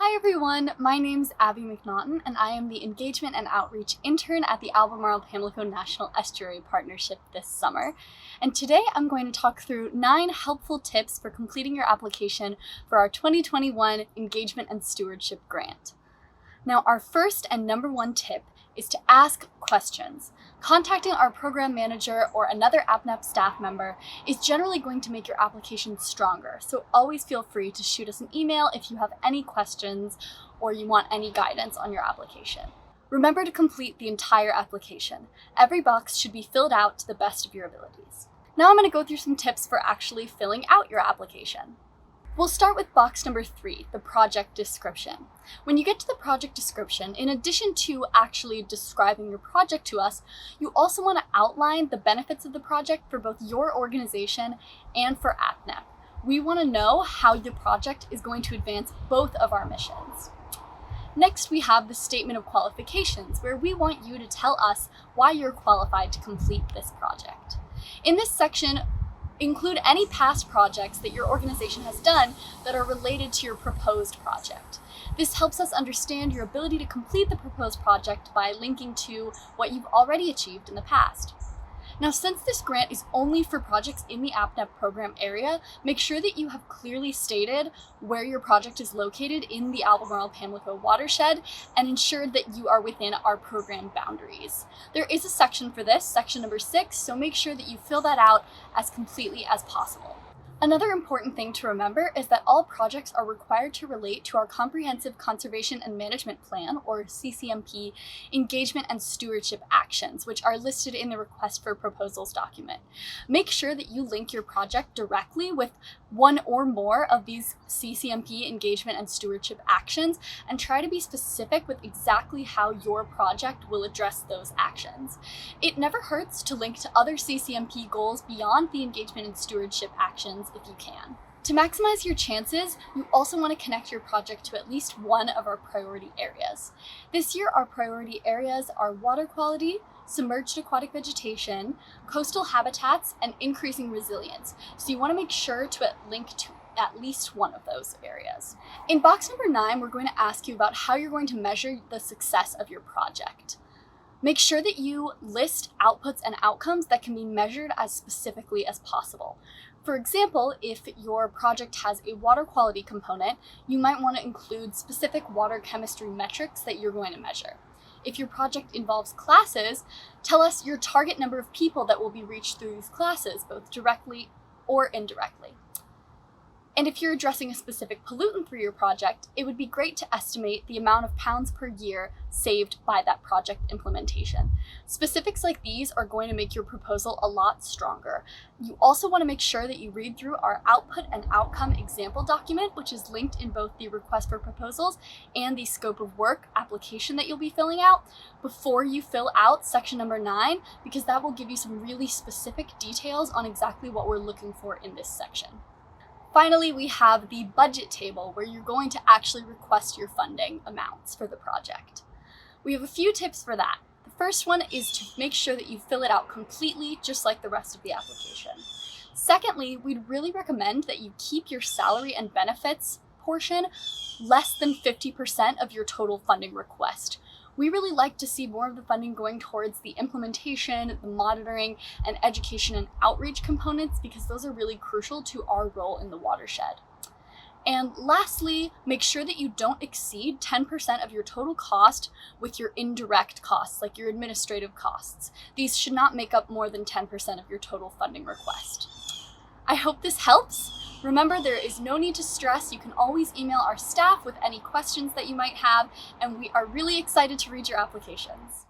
Hi everyone, my name's Abby McNaughton and I am the Engagement and Outreach Intern at the Albemarle-Pamlico National Estuary Partnership this summer. And today I'm going to talk through 9 helpful tips for completing your application for our 2021 Engagement and Stewardship Grant. Now, our first and number 1 tip is to ask questions. Contacting our program manager or another APNEP staff member is generally going to make your application stronger, so always feel free to shoot us an email if you have any questions or you want any guidance on your application. Remember to complete the entire application. Every box should be filled out to the best of your abilities. Now I'm going to go through some tips for actually filling out your application. We'll start with box number 3, the project description. When you get to the project description, in addition to actually describing your project to us, you also want to outline the benefits of the project for both your organization and for APNEP. We want to know how the project is going to advance both of our missions. Next, we have the statement of qualifications, where we want you to tell us why you're qualified to complete this project. In this section, include any past projects that your organization has done that are related to your proposed project. This helps us understand your ability to complete the proposed project by linking to what you've already achieved in the past. Now, since this grant is only for projects in the APNEP program area, make sure that you have clearly stated where your project is located in the Albemarle-Pamlico watershed and ensured that you are within our program boundaries. There is a section for this, section number 6, so make sure that you fill that out as completely as possible. Another important thing to remember is that all projects are required to relate to our Comprehensive Conservation and Management Plan, or CCMP, engagement and stewardship actions, which are listed in the Request for Proposals document. Make sure that you link your project directly with one or more of these CCMP engagement and stewardship actions, and try to be specific with exactly how your project will address those actions. It never hurts to link to other CCMP goals beyond the engagement and stewardship actions if you can. To maximize your chances, you also want to connect your project to at least one of our priority areas. This year, our priority areas are water quality, submerged aquatic vegetation, coastal habitats, and increasing resilience. So you want to make sure to link to at least one of those areas. In box number 9, we're going to ask you about how you're going to measure the success of your project. Make sure that you list outputs and outcomes that can be measured as specifically as possible. For example, if your project has a water quality component, you might want to include specific water chemistry metrics that you're going to measure. If your project involves classes, tell us your target number of people that will be reached through these classes, both directly or indirectly. And if you're addressing a specific pollutant for your project, it would be great to estimate the amount of pounds per year saved by that project implementation. Specifics like these are going to make your proposal a lot stronger. You also want to make sure that you read through our output and outcome example document, which is linked in both the Request for Proposals and the Scope of Work application that you'll be filling out before you fill out section number 9, because that will give you some really specific details on exactly what we're looking for in this section. Finally, we have the budget table, where you're going to actually request your funding amounts for the project. We have a few tips for that. The first one is to make sure that you fill it out completely, just like the rest of the application. Secondly, we'd really recommend that you keep your salary and benefits portion less than 50% of your total funding request. We really like to see more of the funding going towards the implementation, the monitoring, and education and outreach components, because those are really crucial to our role in the watershed. And lastly, make sure that you don't exceed 10% of your total cost with your indirect costs, like your administrative costs. These should not make up more than 10% of your total funding request. I hope this helps. Remember, there is no need to stress. You can always email our staff with any questions that you might have, and we are really excited to read your applications.